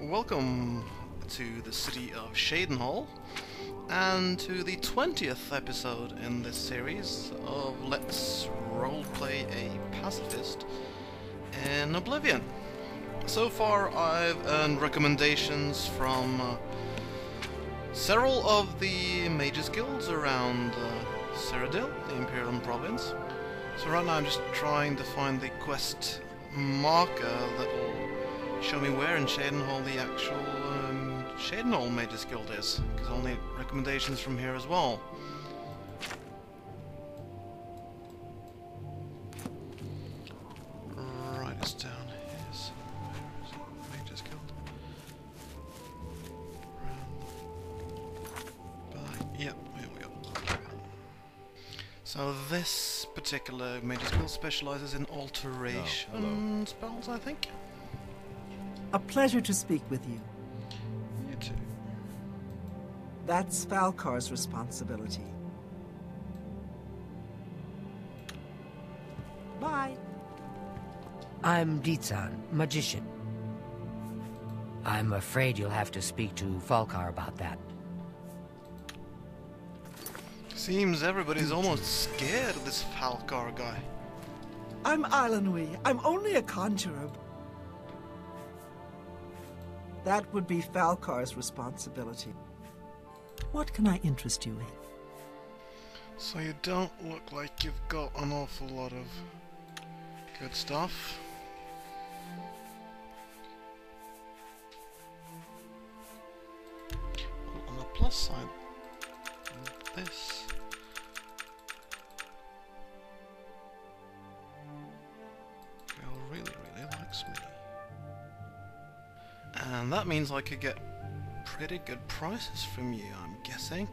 Welcome to the city of Cheydinhal and to the 20th episode in this series of Let's Roleplay a Pacifist in Oblivion. So far I've earned recommendations from several of the Mages Guilds around Cyrodiil, the Imperial Province. So right now I'm just trying to find the quest marker that will show me where in Cheydinhal the actual Cheydinhal Mages Guild is, because I'll need recommendations from here as well. Right, it's down here. So where is it? Mages Guild. Yep, here we go. So this particular Mages Guild specializes in alteration spells, I think. A pleasure to speak with you. You too. That's Falcar's responsibility. Bye. I'm Dietsan, magician. I'm afraid you'll have to speak to Falcar about that. Seems everybody's almost scared of this Falcar guy. I'm Ilanui. I'm only a conjurer. That would be Falcar's responsibility. What can I interest you in? So you don't look like you've got an awful lot of good stuff. Well, on the plus side, this girl really likes me. And that means I could get pretty good prices from you, I'm guessing.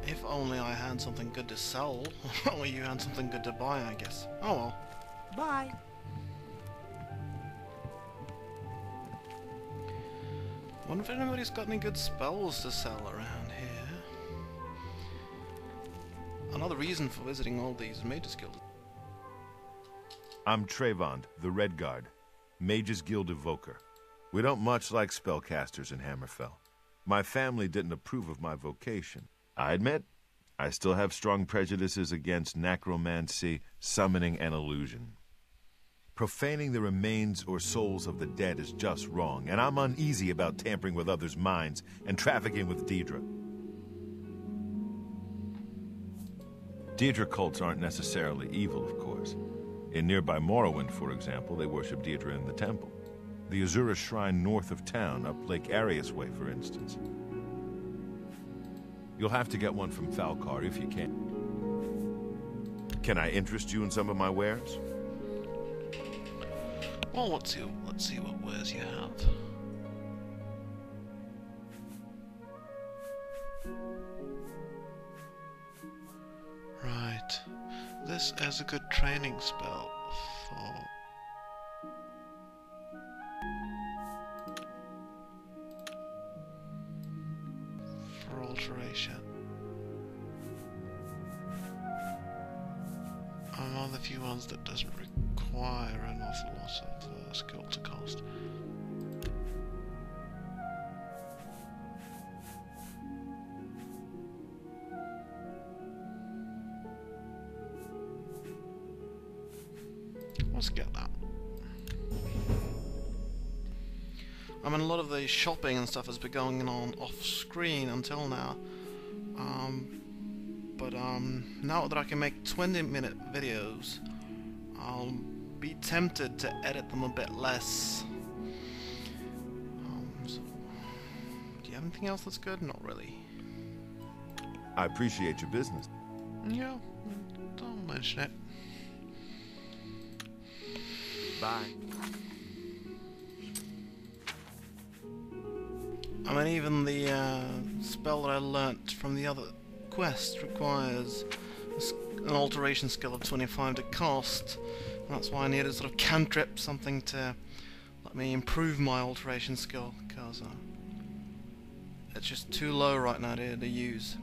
If only I had something good to sell, or you had something good to buy, I guess. Oh well. Bye. Wonder if anybody's got any good spells to sell around here. Another reason for visiting all these Mages Guilds. I'm Trayvond, the Red Guard, Mages Guild Evoker. We don't much like spellcasters in Hammerfell. My family didn't approve of my vocation. I admit, I still have strong prejudices against necromancy, summoning, and illusion. Profaning the remains or souls of the dead is just wrong, and I'm uneasy about tampering with others' minds and trafficking with Daedra. Daedra cults aren't necessarily evil, of course. In nearby Morrowind, for example, they worship Daedra in the temple. The Azura Shrine north of town, up Lake Arius Way, for instance. You'll have to get one from Falcar if you can. Can I interest you in some of my wares? Well, let's see what wares you have. Right. This is a good training spell for alteration. I'm one of the few ones that doesn't require an awful lot of skill to cast. Let's get that. I mean, a lot of the shopping and stuff has been going on off-screen until now. But now that I can make 20-minute videos, I'll be tempted to edit them a bit less. So, do you have anything else that's good? Not really. I appreciate your business. Yeah, don't mention it. Bye. I mean, even the spell that I learnt from the other quest requires an alteration skill of 25 to cast. That's why I need a sort of cantrip, something to let me improve my alteration skill, because it's just too low right now to use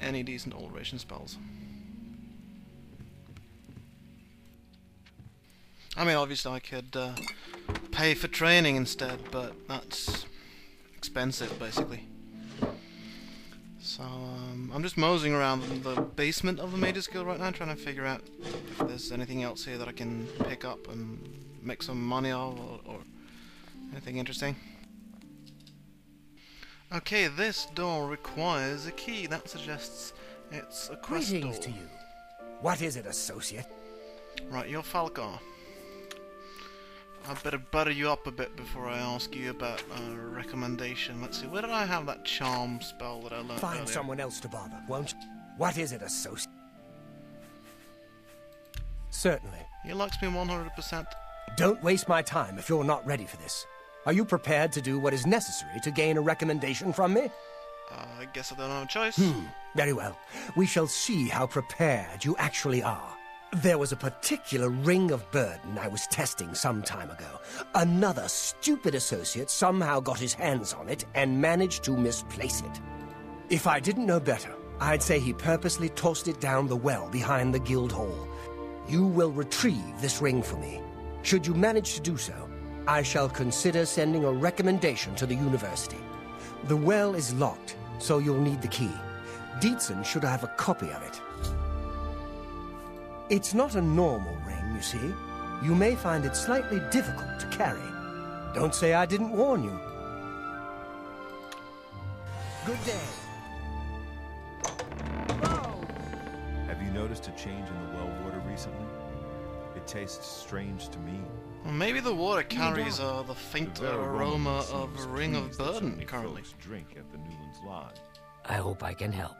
any decent alteration spells. I mean, obviously I could pay for training instead, but that's expensive, basically. So, I'm just moseying around the basement of the Mages Guild right now, trying to figure out if there's anything else here that I can pick up and make some money of, or anything interesting. Okay, this door requires a key. That suggests it's a quest door. Greetings to you. What is it, associate? Right, you're Falcar. I better butter you up a bit before I ask you about a recommendation. Let's see, where did I have that charm spell that I learned Find earlier? someone else to bother, won't you? What is it, associate? Certainly. He likes me 100%. Don't waste my time if you're not ready for this. Are you prepared to do what is necessary to gain a recommendation from me? I guess I don't have a choice. Very well. We shall see how prepared you actually are. There was a particular ring of burden I was testing some time ago. Another stupid associate somehow got his hands on it and managed to misplace it. If I didn't know better, I'd say he purposely tossed it down the well behind the guild hall. You will retrieve this ring for me. Should you manage to do so, I shall consider sending a recommendation to the university. The well is locked, so you'll need the key. Dietzen should have a copy of it. It's not a normal ring, you see. You may find it slightly difficult to carry. Don't say I didn't warn you. Good day. Have you noticed a change in the well water recently? It tastes strange to me. Well, maybe the water carries the faint The very aroma seems of a ring of pleased that so burden many currently. folks drink at the Newlands Lodge. I hope I can help.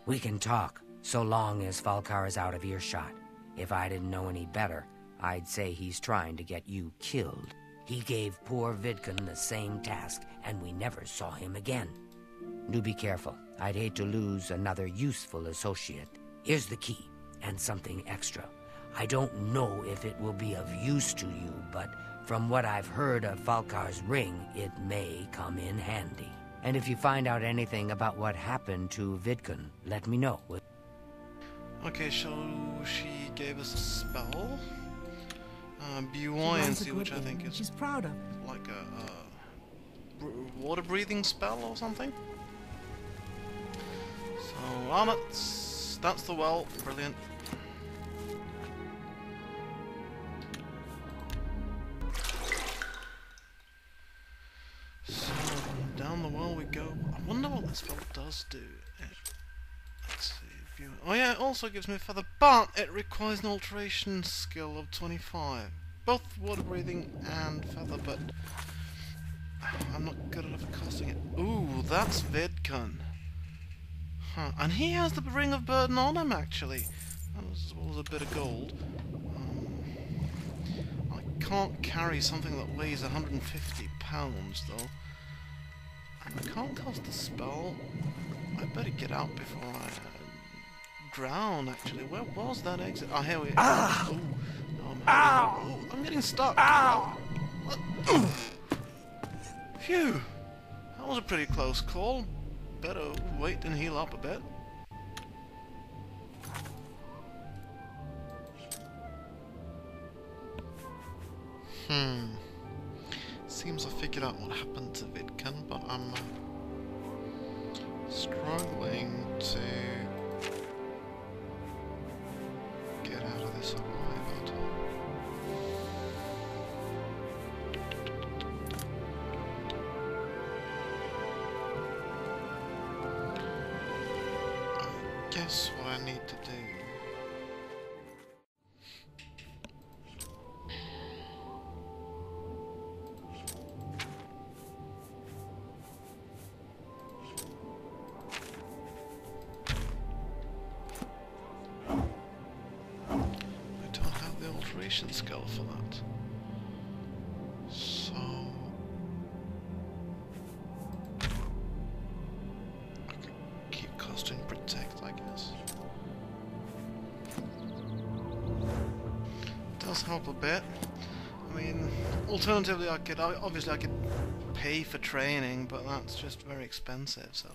We can talk, so long as Falcar is out of earshot. If I didn't know any better, I'd say he's trying to get you killed. He gave poor Vidkun the same task, and we never saw him again. Do be careful. I'd hate to lose another useful associate. Here's the key, and something extra. I don't know if it will be of use to you, but from what I've heard of Falcar's ring, it may come in handy. And if you find out anything about what happened to Vidkun, let me know. Okay, so she gave us a spell. Buoyancy, which I think is She's proud of it. like a water breathing spell or something. So, that's the well. Brilliant. So, down the well we go. I wonder what this spell does do. Let's see. Oh yeah, it also gives me a feather, but it requires an alteration skill of 25. Both water breathing and feather, but I'm not good enough at casting it. Ooh, that's Vidkun. Huh. And he has the ring of burden on him, actually, as well as a bit of gold. I can't carry something that weighs 150 pounds, though. And I can't cast the spell. I better get out before I drown, actually. Where was that exit? Oh, here we are. Ah! Ooh. Oh, I'm getting stuck. Ow! Phew. That was a pretty close call. Better wait and heal up a bit. Seems I figured out what happened to Vidkun, but I'm struggling to get out of this alive at all. I guess what I need to do. Skill for that. So I could keep casting protect, I guess. Does help a bit. I mean, alternatively I could obviously I could pay for training, but that's just very expensive, so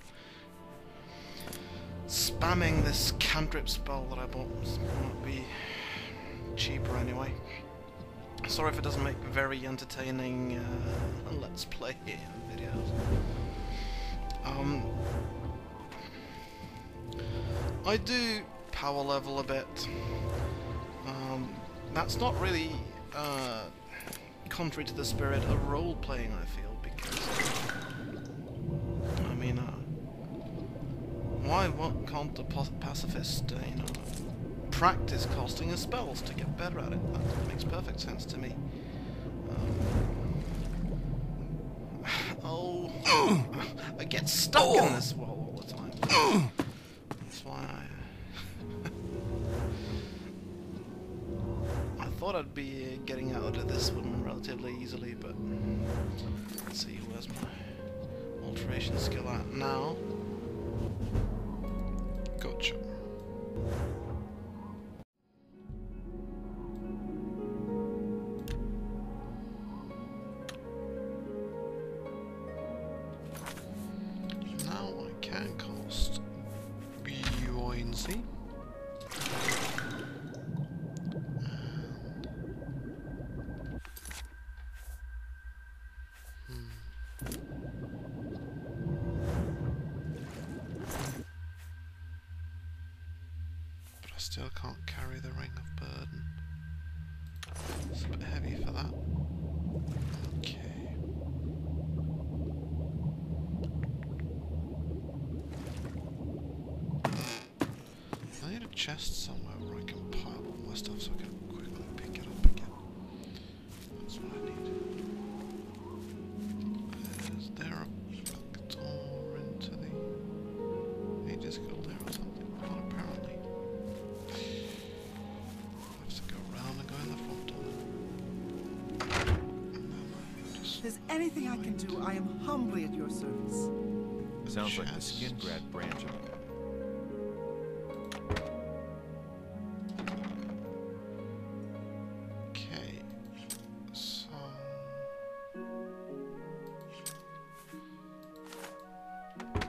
spamming this cantrip spell that I bought might be cheaper anyway. Sorry if it doesn't make very entertaining Let's Play videos. I do power level a bit. That's not really contrary to the spirit of role-playing, I feel, because I mean, why can't the pacifist, you know, practice casting his spells to get better at it? That makes perfect sense to me. Oh, I get stuck in this wall all the time. That's why I thought I'd be getting out of this one relatively easily, but let's see, where's my alteration skill at now? Gotcha. Now I can cast buoyancy. But I still can't carry the Ring of Burden. It's a bit heavy for that. Okay. I need a chest somewhere where I can pile all my stuff so I can quickly pick it up again. That's what I need. Is there a back door into the Mages Guild there or something? Not apparently. I have to go around and go in the front door. And then I just... If there's anything I can do, I am humbly at your service. Sounds like the Chest. skin grad branch of it. Okay, so I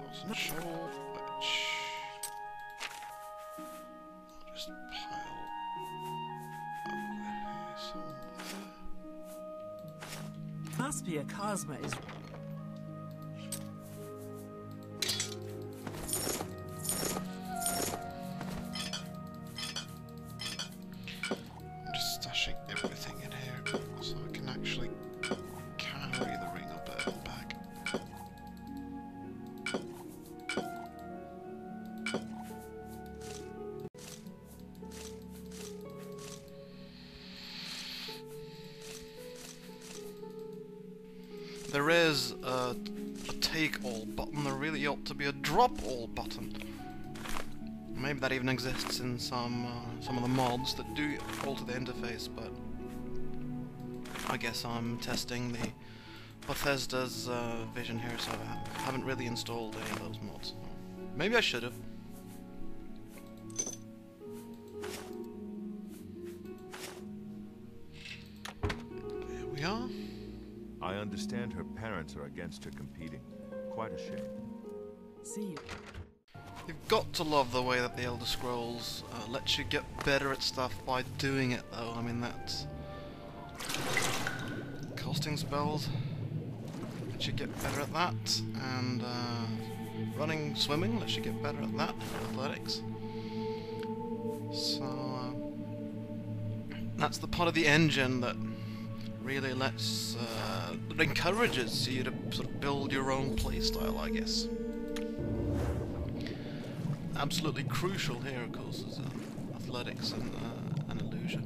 wasn't sure which. I'll just pile over here somewhere. Must be a Cosma is. I'm just stashing everything in here so I can actually carry the Ring of Burden back. There is a take all button. There really ought to be a drop all button. Maybe that even exists in some of the mods that do alter the interface, but I guess I'm testing the Bethesda's vision here, so I haven't really installed any of those mods. Maybe I should have. There we are. I understand her parents are against her competing. Quite a shame. See you. You've got to love the way that the Elder Scrolls lets you get better at stuff by doing it, though. I mean, that's... casting spells lets you get better at that, and running, swimming lets you get better at that, athletics. So, that's the part of the engine that really lets... that encourages you to sort of build your own playstyle, I guess. Absolutely crucial here, of course, is athletics and illusion.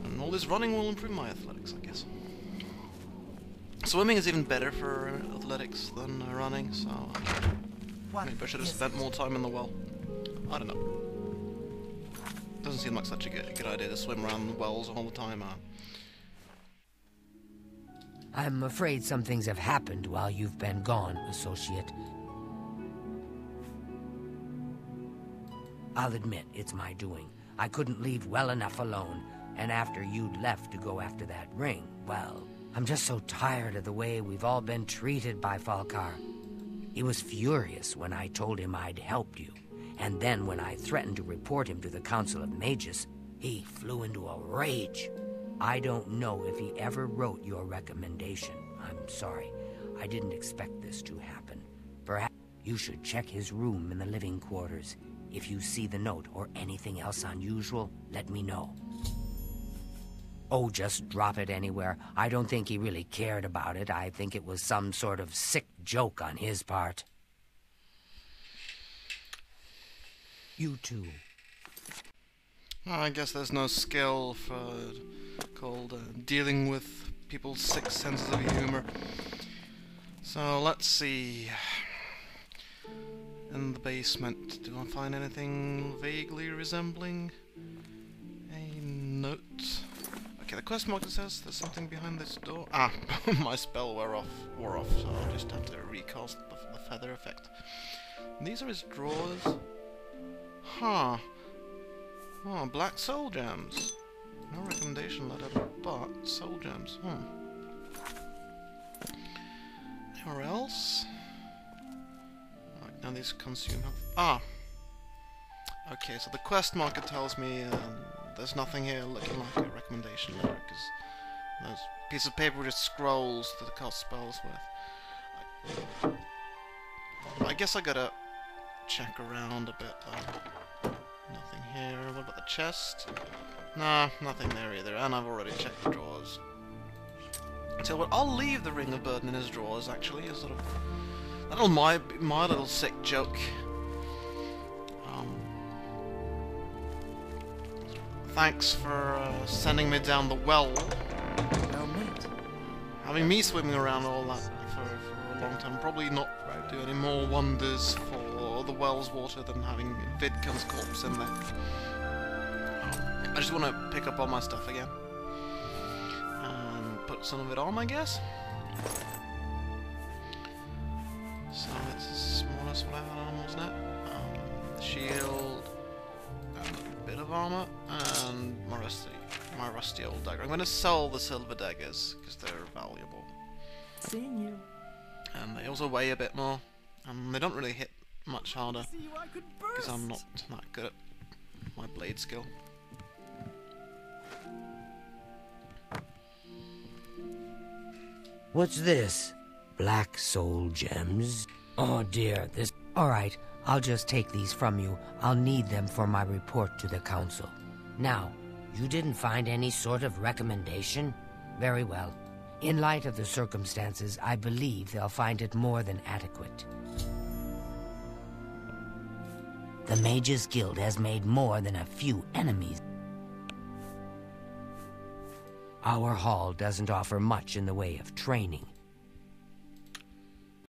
And all this running will improve my athletics, I guess. Swimming is even better for athletics than running, so maybe I should have spent more time in the well. I don't know. Doesn't seem like such a good idea to swim around the wells all the time. I'm afraid some things have happened while you've been gone, Associate. I'll admit, it's my doing. I couldn't leave well enough alone, and after you'd left to go after that ring, well, I'm just so tired of the way we've all been treated by Falkar. He was furious when I told him I'd helped you. And then when I threatened to report him to the Council of Mages, he flew into a rage. I don't know if he ever wrote your recommendation. I'm sorry. I didn't expect this to happen. Perhaps you should check his room in the living quarters. If you see the note or anything else unusual, let me know. Oh, just drop it anywhere. I don't think he really cared about it. I think it was some sort of sick joke on his part. You too. I guess there's no skill called dealing with people's sick senses of humor. So let's see. In the basement, do I find anything vaguely resembling a note? Okay, the quest marker says there's something behind this door. Ah, my spell wore off, so I'll just have to recast the feather effect. These are his drawers. Huh. Oh, black soul gems. No recommendation letter, but soul gems. Anywhere else? Now these consume health. Ah! Okay, so the quest marker tells me there's nothing here looking like a recommendation letter, because those pieces of paper were just scrolls to cast spells with. I guess I gotta check around a bit though. Nothing here. What about the chest? Nah, nothing there either, and I've already checked the drawers. So what, I'll leave the Ring of Burden in his drawers actually, as sort of that'll my little sick joke. Thanks for sending me down the well. Well met. Having me swimming around all that for a long time. Probably not do any more wonders for the well's water than having Vidkun's corpse in there. I just want to pick up all my stuff again. And put some of it on, I guess. So it's more or less what I had on, wasn't it? Shield, a bit of armor, and my rusty old dagger. I'm going to sell the silver daggers because they're valuable. Seeing you. And they also weigh a bit more, and they don't really hit much harder because I'm not that good at my blade skill. What's this? Black soul gems? Oh dear, this... Alright, I'll just take these from you. I'll need them for my report to the council. Now, you didn't find any sort of recommendation? Very well. In light of the circumstances, I believe they'll find it more than adequate. The Mages Guild has made more than a few enemies. Our hall doesn't offer much in the way of training.